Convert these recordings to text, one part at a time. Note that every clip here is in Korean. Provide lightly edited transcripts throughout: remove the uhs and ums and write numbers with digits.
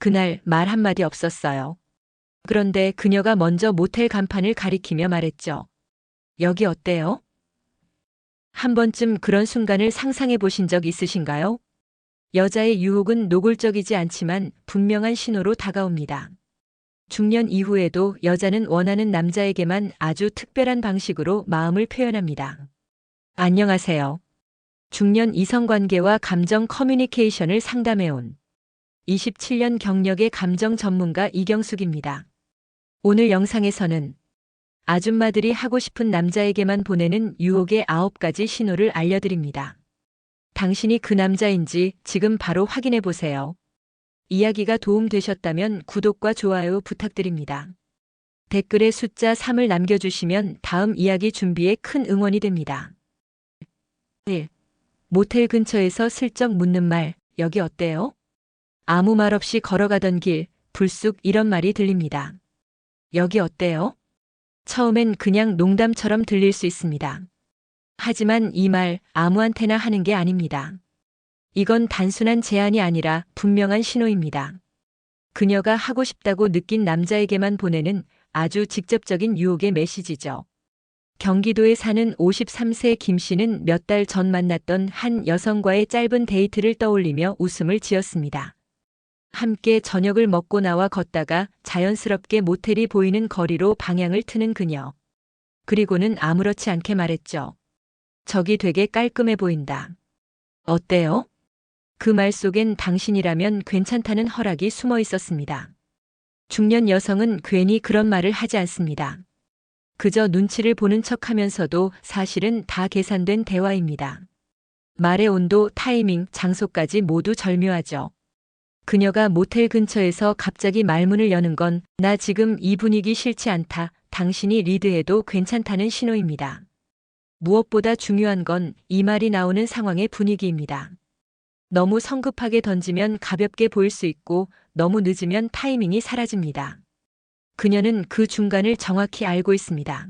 그날 말 한마디 없었어요. 그런데 그녀가 먼저 모텔 간판을 가리키며 말했죠. 여기 어때요? 한 번쯤 그런 순간을 상상해 보신 적 있으신가요? 여자의 유혹은 노골적이지 않지만 분명한 신호로 다가옵니다. 중년 이후에도 여자는 원하는 남자에게만 아주 특별한 방식으로 마음을 표현합니다. 안녕하세요. 중년 이성관계와 감정 커뮤니케이션을 상담해온 27년 경력의 감정 전문가 이경숙입니다. 오늘 영상에서는 아줌마들이 하고 싶은 남자에게만 보내는 유혹의 9가지 신호를 알려드립니다. 당신이 그 남자인지 지금 바로 확인해 보세요. 이야기가 도움되셨다면 구독과 좋아요 부탁드립니다. 댓글에 숫자 3을 남겨주시면 다음 이야기 준비에 큰 응원이 됩니다. 1. 모텔 근처에서 슬쩍 묻는 말, 여기 어때요? 아무 말 없이 걸어가던 길, 불쑥 이런 말이 들립니다. 여기 어때요? 처음엔 그냥 농담처럼 들릴 수 있습니다. 하지만 이 말 아무한테나 하는 게 아닙니다. 이건 단순한 제안이 아니라 분명한 신호입니다. 그녀가 하고 싶다고 느낀 남자에게만 보내는 아주 직접적인 유혹의 메시지죠. 경기도에 사는 53세 김 씨는 몇 달 전 만났던 한 여성과의 짧은 데이트를 떠올리며 웃음을 지었습니다. 함께 저녁을 먹고 나와 걷다가 자연스럽게 모텔이 보이는 거리로 방향을 트는 그녀. 그리고는 아무렇지 않게 말했죠. 저기 되게 깔끔해 보인다. 어때요? 그 말 속엔 당신이라면 괜찮다는 허락이 숨어 있었습니다. 중년 여성은 괜히 그런 말을 하지 않습니다. 그저 눈치를 보는 척 하면서도 사실은 다 계산된 대화입니다. 말의 온도, 타이밍, 장소까지 모두 절묘하죠. 그녀가 모텔 근처에서 갑자기 말문을 여는 건 나 지금 이 분위기 싫지 않다. 당신이 리드해도 괜찮다는 신호입니다. 무엇보다 중요한 건 이 말이 나오는 상황의 분위기입니다. 너무 성급하게 던지면 가볍게 보일 수 있고 너무 늦으면 타이밍이 사라집니다. 그녀는 그 중간을 정확히 알고 있습니다.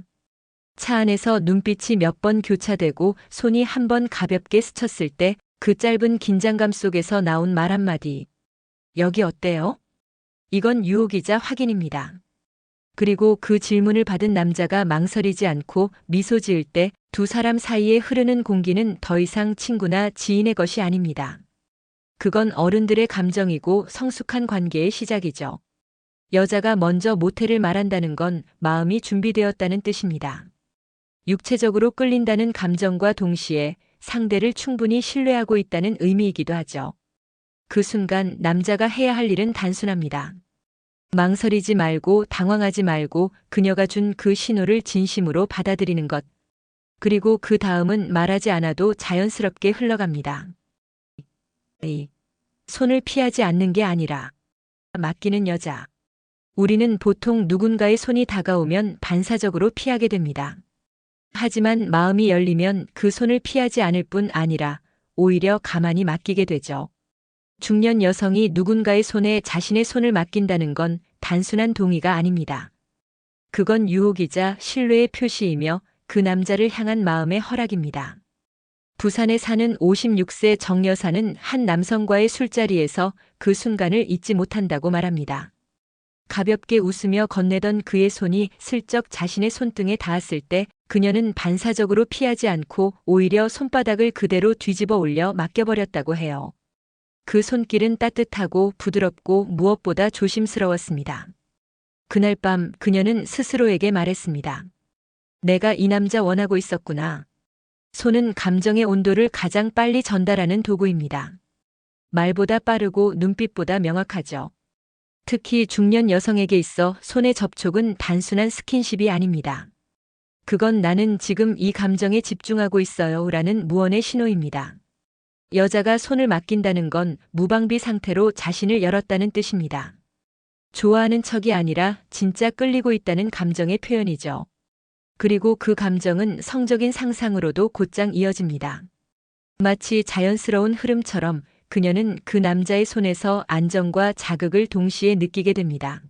차 안에서 눈빛이 몇 번 교차되고 손이 한 번 가볍게 스쳤을 때 그 짧은 긴장감 속에서 나온 말 한마디. 여기 어때요? 이건 유혹이자 확인입니다. 그리고 그 질문을 받은 남자가 망설이지 않고 미소 지을 때 두 사람 사이에 흐르는 공기는 더 이상 친구나 지인의 것이 아닙니다. 그건 어른들의 감정이고 성숙한 관계의 시작이죠. 여자가 먼저 모텔을 말한다는 건 마음이 준비되었다는 뜻입니다. 육체적으로 끌린다는 감정과 동시에 상대를 충분히 신뢰하고 있다는 의미이기도 하죠. 그 순간 남자가 해야 할 일은 단순합니다. 망설이지 말고 당황하지 말고 그녀가 준 그 신호를 진심으로 받아들이는 것. 그리고 그 다음은 말하지 않아도 자연스럽게 흘러갑니다. 손을 피하지 않는 게 아니라 맡기는 여자. 우리는 보통 누군가의 손이 다가오면 반사적으로 피하게 됩니다. 하지만 마음이 열리면 그 손을 피하지 않을 뿐 아니라 오히려 가만히 맡기게 되죠. 중년 여성이 누군가의 손에 자신의 손을 맡긴다는 건 단순한 동의가 아닙니다. 그건 유혹이자 신뢰의 표시이며 그 남자를 향한 마음의 허락입니다. 부산에 사는 56세 정 여사는 한 남성과의 술자리에서 그 순간을 잊지 못한다고 말합니다. 가볍게 웃으며 건네던 그의 손이 슬쩍 자신의 손등에 닿았을 때 그녀는 반사적으로 피하지 않고 오히려 손바닥을 그대로 뒤집어 올려 맡겨버렸다고 해요. 그 손길은 따뜻하고 부드럽고 무엇보다 조심스러웠습니다. 그날 밤 그녀는 스스로에게 말했습니다. 내가 이 남자 원하고 있었구나. 손은 감정의 온도를 가장 빨리 전달하는 도구입니다. 말보다 빠르고 눈빛보다 명확하죠. 특히 중년 여성에게 있어 손의 접촉은 단순한 스킨십이 아닙니다. 그건 나는 지금 이 감정에 집중하고 있어요 라는 무언의 신호입니다. 여자가 손을 맡긴다는 건 무방비 상태로 자신을 열었다는 뜻입니다. 좋아하는 척이 아니라 진짜 끌리고 있다는 감정의 표현이죠. 그리고 그 감정은 성적인 상상으로도 곧장 이어집니다. 마치 자연스러운 흐름처럼 그녀는 그 남자의 손에서 안정과 자극을 동시에 느끼게 됩니다.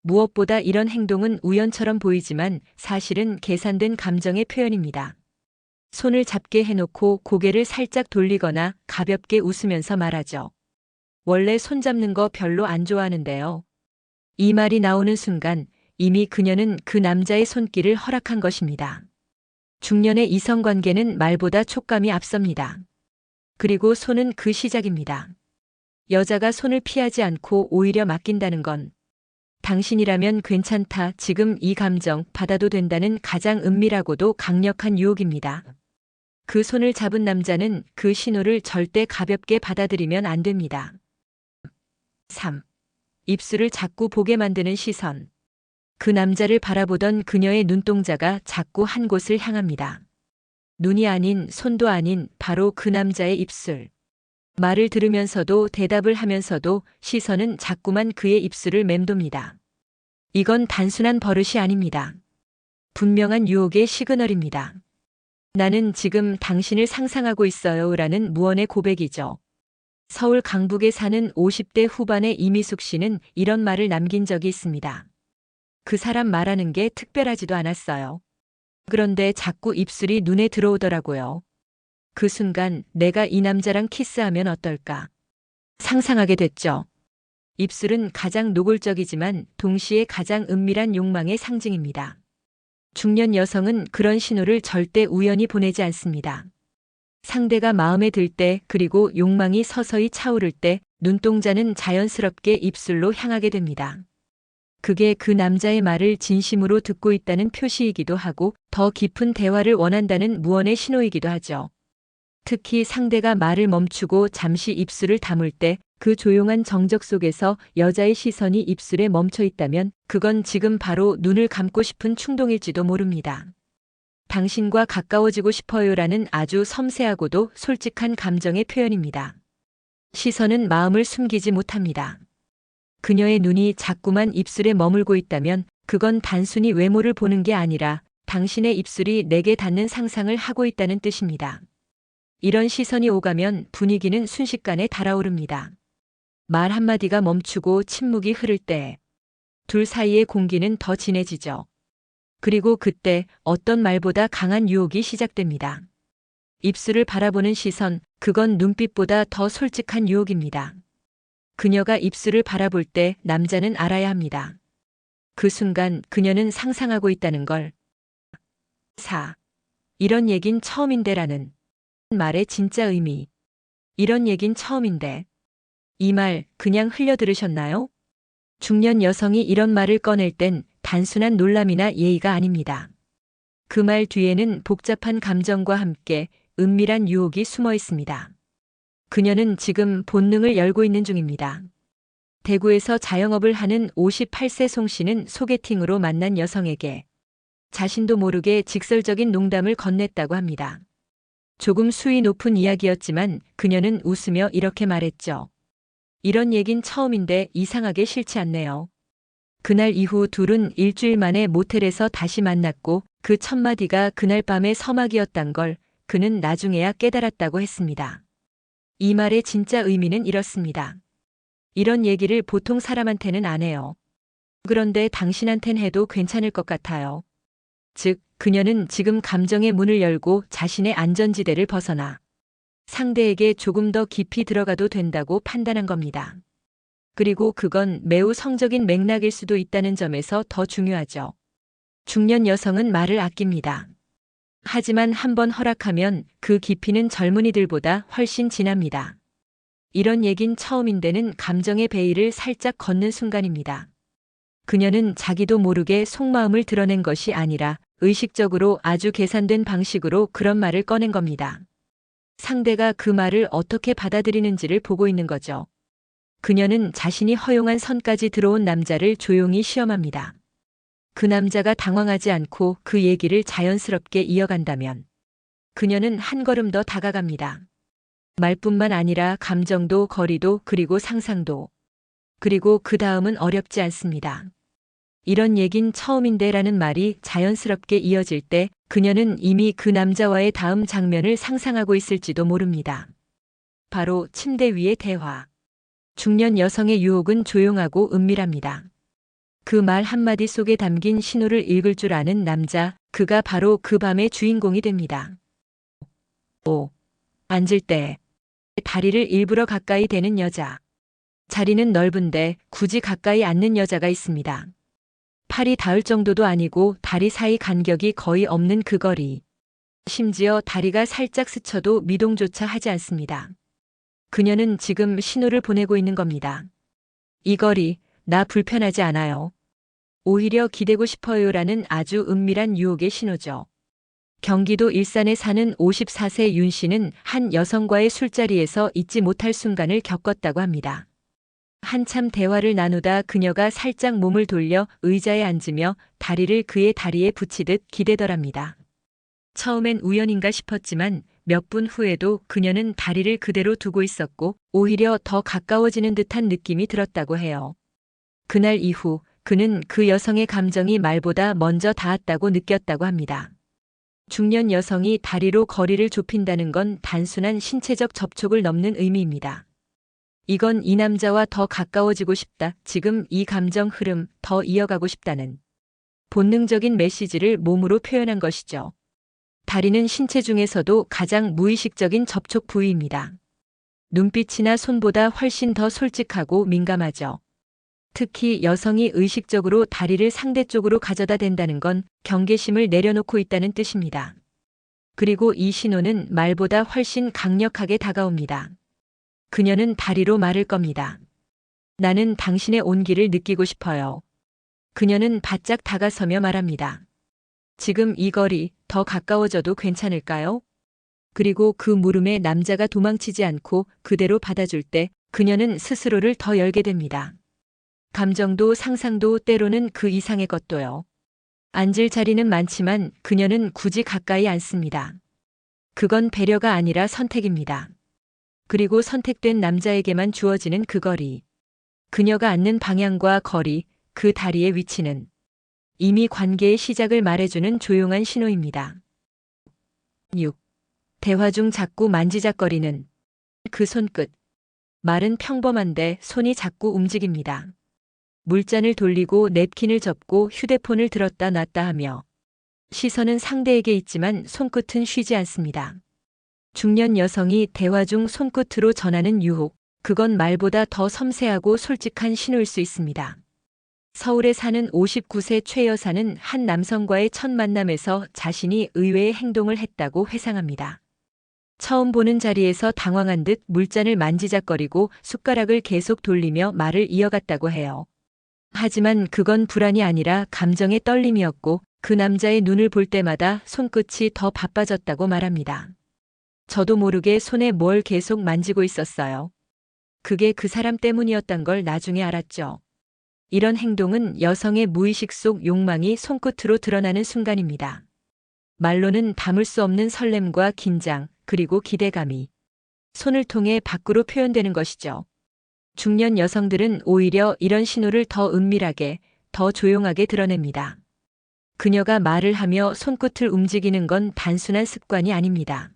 무엇보다 이런 행동은 우연처럼 보이지만 사실은 계산된 감정의 표현입니다. 손을 잡게 해놓고 고개를 살짝 돌리거나 가볍게 웃으면서 말하죠. 원래 손잡는 거 별로 안 좋아하는데요. 이 말이 나오는 순간 이미 그녀는 그 남자의 손길을 허락한 것입니다. 중년의 이성관계는 말보다 촉감이 앞섭니다. 그리고 손은 그 시작입니다. 여자가 손을 피하지 않고 오히려 맡긴다는 건 당신이라면 괜찮다, 지금 이 감정 받아도 된다는 가장 은밀하고도 강력한 유혹입니다. 그 손을 잡은 남자는 그 신호를 절대 가볍게 받아들이면 안 됩니다. 3. 입술을 자꾸 보게 만드는 시선. 그 남자를 바라보던 그녀의 눈동자가 자꾸 한 곳을 향합니다. 눈이 아닌, 손도 아닌 바로 그 남자의 입술. 말을 들으면서도 대답을 하면서도 시선은 자꾸만 그의 입술을 맴돕니다. 이건 단순한 버릇이 아닙니다. 분명한 유혹의 시그널입니다. 나는 지금 당신을 상상하고 있어요 라는 무언의 고백이죠. 서울 강북에 사는 50대 후반의 이미숙 씨는 이런 말을 남긴 적이 있습니다. 그 사람 말하는 게 특별하지도 않았어요. 그런데 자꾸 입술이 눈에 들어오더라고요. 그 순간 내가 이 남자랑 키스하면 어떨까 상상하게 됐죠. 입술은 가장 노골적이지만 동시에 가장 은밀한 욕망의 상징입니다. 중년 여성은 그런 신호를 절대 우연히 보내지 않습니다. 상대가 마음에 들 때, 그리고 욕망이 서서히 차오를 때 눈동자는 자연스럽게 입술로 향하게 됩니다. 그게 그 남자의 말을 진심으로 듣고 있다는 표시이기도 하고 더 깊은 대화를 원한다는 무언의 신호이기도 하죠. 특히 상대가 말을 멈추고 잠시 입술을 다물 때 그 조용한 정적 속에서 여자의 시선이 입술에 멈춰 있다면 그건 지금 바로 눈을 감고 싶은 충동일지도 모릅니다. 당신과 가까워지고 싶어요라는 아주 섬세하고도 솔직한 감정의 표현입니다. 시선은 마음을 숨기지 못합니다. 그녀의 눈이 자꾸만 입술에 머물고 있다면 그건 단순히 외모를 보는 게 아니라 당신의 입술이 내게 닿는 상상을 하고 있다는 뜻입니다. 이런 시선이 오가면 분위기는 순식간에 달아오릅니다. 말 한마디가 멈추고 침묵이 흐를 때 둘 사이의 공기는 더 진해지죠. 그리고 그때 어떤 말보다 강한 유혹이 시작됩니다. 입술을 바라보는 시선, 그건 눈빛보다 더 솔직한 유혹입니다. 그녀가 입술을 바라볼 때 남자는 알아야 합니다. 그 순간 그녀는 상상하고 있다는 걸. 4. 이런 얘긴 처음인데라는 말의 진짜 의미. 이런 얘긴 처음인데. 이 말 그냥 흘려 들으셨나요? 중년 여성이 이런 말을 꺼낼 땐 단순한 놀람이나 예의가 아닙니다. 그 말 뒤에는 복잡한 감정과 함께 은밀한 유혹이 숨어 있습니다. 그녀는 지금 본능을 열고 있는 중입니다. 대구에서 자영업을 하는 58세 송 씨는 소개팅으로 만난 여성에게 자신도 모르게 직설적인 농담을 건넸다고 합니다. 조금 수위 높은 이야기였지만 그녀는 웃으며 이렇게 말했죠. 이런 얘긴 처음인데 이상하게 싫지 않네요. 그날 이후 둘은 일주일 만에 모텔에서 다시 만났고 그 첫마디가 그날 밤의 서막이었단 걸 그는 나중에야 깨달았다고 했습니다. 이 말의 진짜 의미는 이렇습니다. 이런 얘기를 보통 사람한테는 안 해요. 그런데 당신한텐 해도 괜찮을 것 같아요. 즉, 그녀는 지금 감정의 문을 열고 자신의 안전지대를 벗어나 상대에게 조금 더 깊이 들어가도 된다고 판단한 겁니다. 그리고 그건 매우 성적인 맥락일 수도 있다는 점에서 더 중요하죠. 중년 여성은 말을 아낍니다. 하지만 한번 허락하면 그 깊이는 젊은이들보다 훨씬 진합니다. 이런 얘긴 처음인데는 감정의 베일을 살짝 걷는 순간입니다. 그녀는 자기도 모르게 속마음을 드러낸 것이 아니라 의식적으로 아주 계산된 방식으로 그런 말을 꺼낸 겁니다. 상대가 그 말을 어떻게 받아들이는지를 보고 있는 거죠. 그녀는 자신이 허용한 선까지 들어온 남자를 조용히 시험합니다. 그 남자가 당황하지 않고 그 얘기를 자연스럽게 이어간다면 그녀는 한 걸음 더 다가갑니다. 말뿐만 아니라 감정도, 거리도, 그리고 상상도. 그리고 그 다음은 어렵지 않습니다. 이런 얘긴 처음인데라는 말이 자연스럽게 이어질 때 그녀는 이미 그 남자와의 다음 장면을 상상하고 있을지도 모릅니다. 바로 침대 위의 대화. 중년 여성의 유혹은 조용하고 은밀합니다. 그 말 한마디 속에 담긴 신호를 읽을 줄 아는 남자, 그가 바로 그 밤의 주인공이 됩니다. 5. 앉을 때 다리를 일부러 가까이 대는 여자. 자리는 넓은데 굳이 가까이 앉는 여자가 있습니다. 팔이 닿을 정도도 아니고 다리 사이 간격이 거의 없는 그 거리. 심지어 다리가 살짝 스쳐도 미동조차 하지 않습니다. 그녀는 지금 신호를 보내고 있는 겁니다. 이 거리, 나 불편하지 않아요. 오히려 기대고 싶어요라는 아주 은밀한 유혹의 신호죠. 경기도 일산에 사는 54세 윤 씨는 한 여성과의 술자리에서 잊지 못할 순간을 겪었다고 합니다. 한참 대화를 나누다 그녀가 살짝 몸을 돌려 의자에 앉으며 다리를 그의 다리에 붙이듯 기대더랍니다. 처음엔 우연인가 싶었지만 몇 분 후에도 그녀는 다리를 그대로 두고 있었고 오히려 더 가까워지는 듯한 느낌이 들었다고 해요. 그날 이후 그는 그 여성의 감정이 말보다 먼저 닿았다고 느꼈다고 합니다. 중년 여성이 다리로 거리를 좁힌다는 건 단순한 신체적 접촉을 넘는 의미입니다. 이건 이 남자와 더 가까워지고 싶다, 지금 이 감정 흐름 더 이어가고 싶다는 본능적인 메시지를 몸으로 표현한 것이죠. 다리는 신체 중에서도 가장 무의식적인 접촉 부위입니다. 눈빛이나 손보다 훨씬 더 솔직하고 민감하죠. 특히 여성이 의식적으로 다리를 상대 쪽으로 가져다 댄다는 건 경계심을 내려놓고 있다는 뜻입니다. 그리고 이 신호는 말보다 훨씬 강력하게 다가옵니다. 그녀는 다리로 말을 겁니다. 나는 당신의 온기를 느끼고 싶어요. 그녀는 바짝 다가서며 말합니다. 지금 이 거리 더 가까워져도 괜찮을까요? 그리고 그 물음에 남자가 도망치지 않고 그대로 받아줄 때 그녀는 스스로를 더 열게 됩니다. 감정도 상상도 때로는 그 이상의 것도요. 앉을 자리는 많지만 그녀는 굳이 가까이 앉습니다. 그건 배려가 아니라 선택입니다. 그리고 선택된 남자에게만 주어지는 그 거리. 그녀가 앉는 방향과 거리, 그 다리의 위치는 이미 관계의 시작을 말해주는 조용한 신호입니다. 6. 대화 중 자꾸 만지작거리는 그 손끝. 말은 평범한데 손이 자꾸 움직입니다. 물잔을 돌리고 냅킨을 접고 휴대폰을 들었다 놨다 하며 시선은 상대에게 있지만 손끝은 쉬지 않습니다. 중년 여성이 대화 중 손끝으로 전하는 유혹, 그건 말보다 더 섬세하고 솔직한 신호일 수 있습니다. 서울에 사는 59세 최 여사는 한 남성과의 첫 만남에서 자신이 의외의 행동을 했다고 회상합니다. 처음 보는 자리에서 당황한 듯 물잔을 만지작거리고 숟가락을 계속 돌리며 말을 이어갔다고 해요. 하지만 그건 불안이 아니라 감정의 떨림이었고 그 남자의 눈을 볼 때마다 손끝이 더 바빠졌다고 말합니다. 저도 모르게 손에 뭘 계속 만지고 있었어요. 그게 그 사람 때문이었단 걸 나중에 알았죠. 이런 행동은 여성의 무의식 속 욕망이 손끝으로 드러나는 순간입니다. 말로는 담을 수 없는 설렘과 긴장, 그리고 기대감이 손을 통해 밖으로 표현되는 것이죠. 중년 여성들은 오히려 이런 신호를 더 은밀하게, 더 조용하게 드러냅니다. 그녀가 말을 하며 손끝을 움직이는 건 단순한 습관이 아닙니다.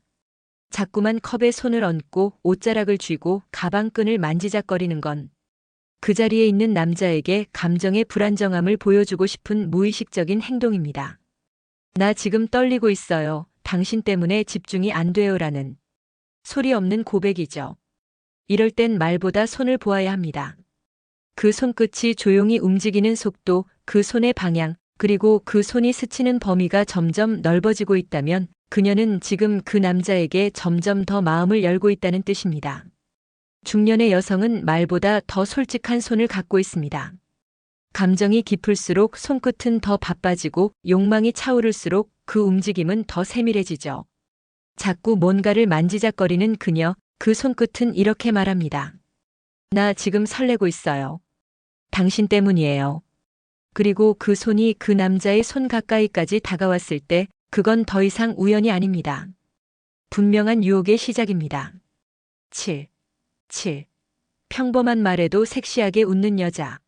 자꾸만 컵에 손을 얹고 옷자락을 쥐고 가방끈을 만지작거리는 건 그 자리에 있는 남자에게 감정의 불안정함을 보여주고 싶은 무의식적인 행동입니다. 나 지금 떨리고 있어요. 당신 때문에 집중이 안 돼요라는 소리 없는 고백이죠. 이럴 땐 말보다 손을 보아야 합니다. 그 손끝이 조용히 움직이는 속도, 그 손의 방향, 그리고 그 손이 스치는 범위가 점점 넓어지고 있다면 그녀는 지금 그 남자에게 점점 더 마음을 열고 있다는 뜻입니다. 중년의 여성은 말보다 더 솔직한 손을 갖고 있습니다. 감정이 깊을수록 손끝은 더 바빠지고 욕망이 차오를수록 그 움직임은 더 세밀해지죠. 자꾸 뭔가를 만지작거리는 그녀, 그 손끝은 이렇게 말합니다. 나 지금 설레고 있어요. 당신 때문이에요. 그리고 그 손이 그 남자의 손 가까이까지 다가왔을 때 그건 더 이상 우연이 아닙니다. 분명한 유혹의 시작입니다. 7. 평범한 말에도 섹시하게 웃는 여자.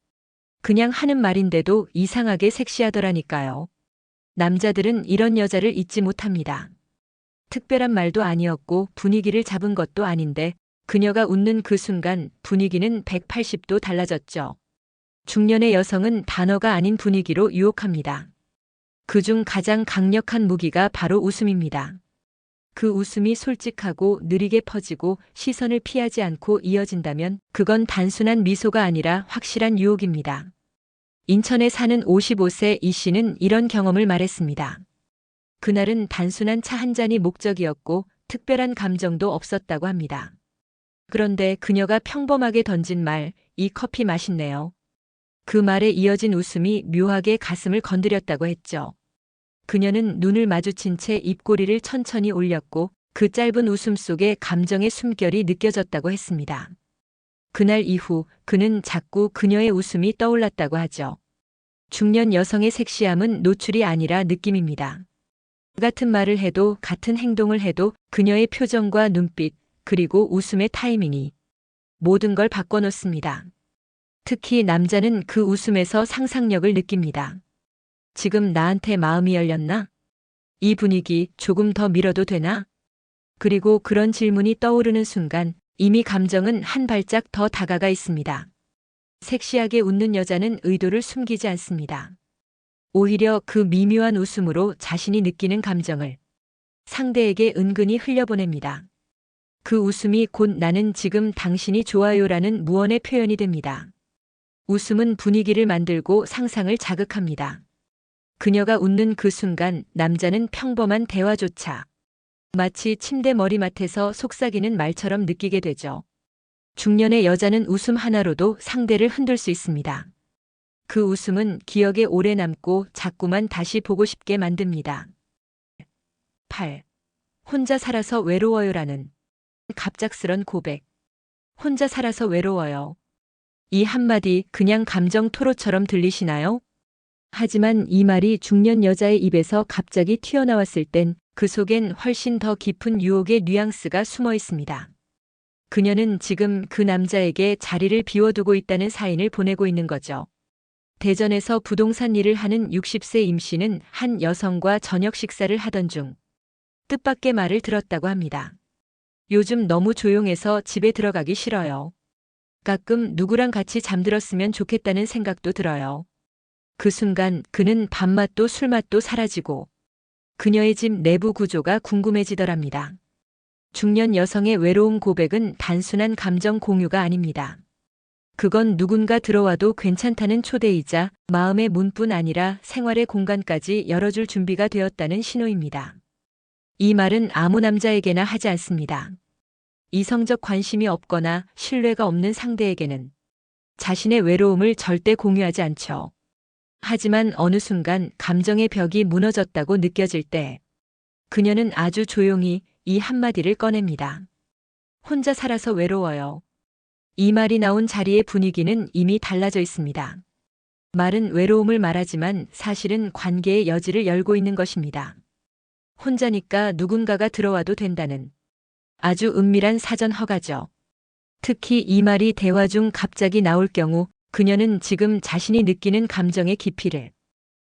그냥 하는 말인데도 이상하게 섹시하더라니까요. 남자들은 이런 여자를 잊지 못합니다. 특별한 말도 아니었고 분위기를 잡은 것도 아닌데 그녀가 웃는 그 순간 분위기는 180도 달라졌죠. 중년의 여성은 단어가 아닌 분위기로 유혹합니다. 그중 가장 강력한 무기가 바로 웃음입니다. 그 웃음이 솔직하고 느리게 퍼지고 시선을 피하지 않고 이어진다면 그건 단순한 미소가 아니라 확실한 유혹입니다. 인천에 사는 55세 이 씨는 이런 경험을 말했습니다. 그날은 단순한 차 한 잔이 목적이었고 특별한 감정도 없었다고 합니다. 그런데 그녀가 평범하게 던진 말, 이 커피 맛있네요. 그 말에 이어진 웃음이 묘하게 가슴을 건드렸다고 했죠. 그녀는 눈을 마주친 채 입꼬리를 천천히 올렸고 그 짧은 웃음 속에 감정의 숨결이 느껴졌다고 했습니다. 그날 이후 그는 자꾸 그녀의 웃음이 떠올랐다고 하죠. 중년 여성의 섹시함은 노출이 아니라 느낌입니다. 같은 말을 해도 같은 행동을 해도 그녀의 표정과 눈빛 그리고 웃음의 타이밍이 모든 걸 바꿔놓습니다. 특히 남자는 그 웃음에서 상상력을 느낍니다. 지금 나한테 마음이 열렸나? 이 분위기 조금 더 밀어도 되나? 그리고 그런 질문이 떠오르는 순간 이미 감정은 한 발짝 더 다가가 있습니다. 섹시하게 웃는 여자는 의도를 숨기지 않습니다. 오히려 그 미묘한 웃음으로 자신이 느끼는 감정을 상대에게 은근히 흘려보냅니다. 그 웃음이 곧 나는 지금 당신이 좋아요라는 무언의 표현이 됩니다. 웃음은 분위기를 만들고 상상을 자극합니다. 그녀가 웃는 그 순간 남자는 평범한 대화조차 마치 침대 머리맡에서 속삭이는 말처럼 느끼게 되죠. 중년의 여자는 웃음 하나로도 상대를 흔들 수 있습니다. 그 웃음은 기억에 오래 남고 자꾸만 다시 보고 싶게 만듭니다. 8. 혼자 살아서 외로워요라는 갑작스런 고백. 혼자 살아서 외로워요. 이 한마디 그냥 감정 토로처럼 들리시나요? 하지만 이 말이 중년 여자의 입에서 갑자기 튀어나왔을 땐 그 속엔 훨씬 더 깊은 유혹의 뉘앙스가 숨어 있습니다. 그녀는 지금 그 남자에게 자리를 비워두고 있다는 사인을 보내고 있는 거죠. 대전에서 부동산 일을 하는 60세 임 씨는 한 여성과 저녁 식사를 하던 중 뜻밖의 말을 들었다고 합니다. 요즘 너무 조용해서 집에 들어가기 싫어요. 가끔 누구랑 같이 잠들었으면 좋겠다는 생각도 들어요. 그 순간 그는 밥맛도 술맛도 사라지고 그녀의 집 내부 구조가 궁금해지더랍니다. 중년 여성의 외로움 고백은 단순한 감정 공유가 아닙니다. 그건 누군가 들어와도 괜찮다는 초대이자 마음의 문뿐 아니라 생활의 공간까지 열어줄 준비가 되었다는 신호입니다. 이 말은 아무 남자에게나 하지 않습니다. 이성적 관심이 없거나 신뢰가 없는 상대에게는 자신의 외로움을 절대 공유하지 않죠. 하지만 어느 순간 감정의 벽이 무너졌다고 느껴질 때 그녀는 아주 조용히 이 한마디를 꺼냅니다. 혼자 살아서 외로워요. 이 말이 나온 자리의 분위기는 이미 달라져 있습니다. 말은 외로움을 말하지만 사실은 관계의 여지를 열고 있는 것입니다. 혼자니까 누군가가 들어와도 된다는 아주 은밀한 사전 허가죠. 특히 이 말이 대화 중 갑자기 나올 경우 그녀는 지금 자신이 느끼는 감정의 깊이를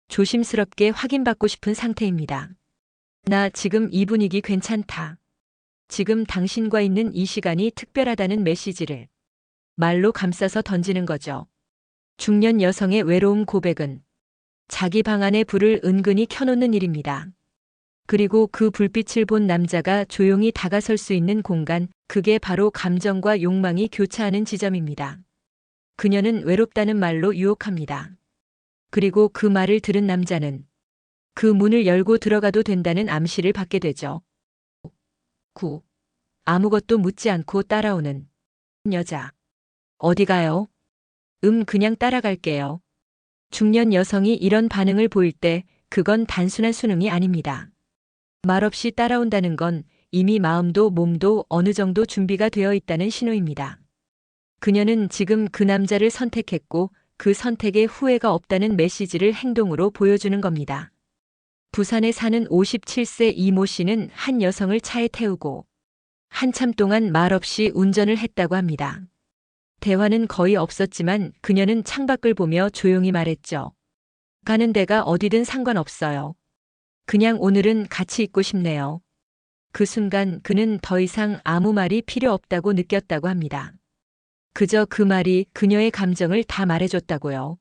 조심스럽게 확인받고 싶은 상태입니다. 나 지금 이 분위기 괜찮다. 지금 당신과 있는 이 시간이 특별하다는 메시지를 말로 감싸서 던지는 거죠. 중년 여성의 외로움 고백은 자기 방 안의 불을 은근히 켜놓는 일입니다. 그리고 그 불빛을 본 남자가 조용히 다가설 수 있는 공간, 그게 바로 감정과 욕망이 교차하는 지점입니다. 그녀는 외롭다는 말로 유혹합니다. 그리고 그 말을 들은 남자는 그 문을 열고 들어가도 된다는 암시를 받게 되죠. 9. 아무것도 묻지 않고 따라오는 여자. 어디 가요? 그냥 따라갈게요. 중년 여성이 이런 반응을 보일 때 그건 단순한 순응이 아닙니다. 말없이 따라온다는 건 이미 마음도 몸도 어느 정도 준비가 되어 있다는 신호입니다. 그녀는 지금 그 남자를 선택했고 그 선택에 후회가 없다는 메시지를 행동으로 보여주는 겁니다. 부산에 사는 57세 이모 씨는 한 여성을 차에 태우고 한참 동안 말없이 운전을 했다고 합니다. 대화는 거의 없었지만 그녀는 창밖을 보며 조용히 말했죠. 가는 데가 어디든 상관없어요. 그냥 오늘은 같이 있고 싶네요. 그 순간 그는 더 이상 아무 말이 필요 없다고 느꼈다고 합니다. 그저 그 말이 그녀의 감정을 다 말해줬다고요.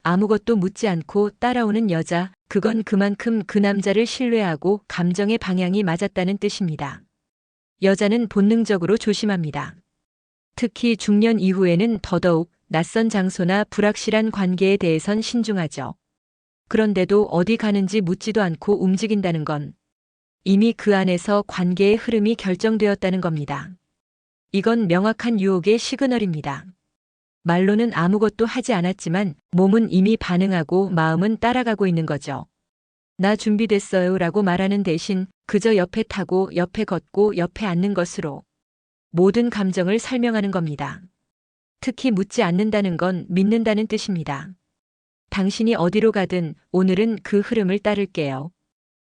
아무것도 묻지 않고 따라오는 여자, 그건 그만큼 그 남자를 신뢰하고 감정의 방향이 맞았다는 뜻입니다. 여자는 본능적으로 조심합니다. 특히 중년 이후에는 더더욱 낯선 장소나 불확실한 관계에 대해선 신중하죠. 그런데도 어디 가는지 묻지도 않고 움직인다는 건 이미 그 안에서 관계의 흐름이 결정되었다는 겁니다. 이건 명확한 유혹의 시그널입니다. 말로는 아무것도 하지 않았지만 몸은 이미 반응하고 마음은 따라가고 있는 거죠. 나 준비됐어요 라고 말하는 대신 그저 옆에 타고 옆에 걷고 옆에 앉는 것으로 모든 감정을 설명하는 겁니다. 특히 묻지 않는다는 건 믿는다는 뜻입니다. 당신이 어디로 가든 오늘은 그 흐름을 따를게요.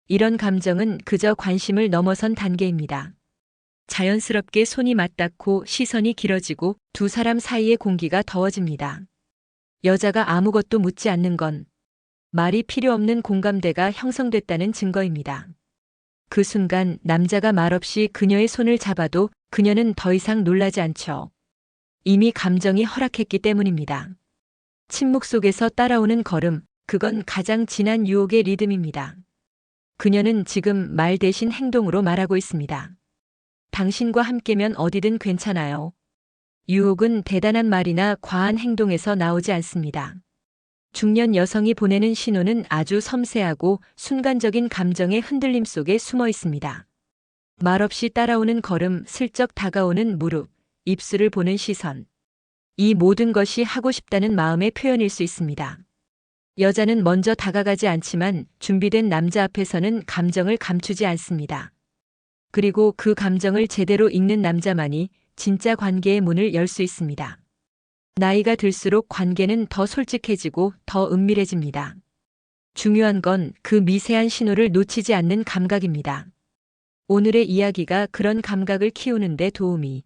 이런 감정은 그저 관심을 넘어선 단계입니다. 자연스럽게 손이 맞닿고 시선이 길어지고 두 사람 사이의 공기가 더워집니다. 여자가 아무것도 묻지 않는 건 말이 필요 없는 공감대가 형성됐다는 증거입니다. 그 순간 남자가 말없이 그녀의 손을 잡아도 그녀는 더 이상 놀라지 않죠. 이미 감정이 허락했기 때문입니다. 침묵 속에서 따라오는 걸음, 그건 가장 진한 유혹의 리듬입니다. 그녀는 지금 말 대신 행동으로 말하고 있습니다. 당신과 함께면 어디든 괜찮아요. 유혹은 대단한 말이나 과한 행동에서 나오지 않습니다. 중년 여성이 보내는 신호는 아주 섬세하고 순간적인 감정의 흔들림 속에 숨어 있습니다. 말없이 따라오는 걸음, 슬쩍 다가오는 무릎, 입술을 보는 시선. 이 모든 것이 하고 싶다는 마음의 표현일 수 있습니다. 여자는 먼저 다가가지 않지만 준비된 남자 앞에서는 감정을 감추지 않습니다. 그리고 그 감정을 제대로 읽는 남자만이 진짜 관계의 문을 열 수 있습니다. 나이가 들수록 관계는 더 솔직해지고 더 은밀해집니다. 중요한 건 그 미세한 신호를 놓치지 않는 감각입니다. 오늘의 이야기가 그런 감각을 키우는 데 도움이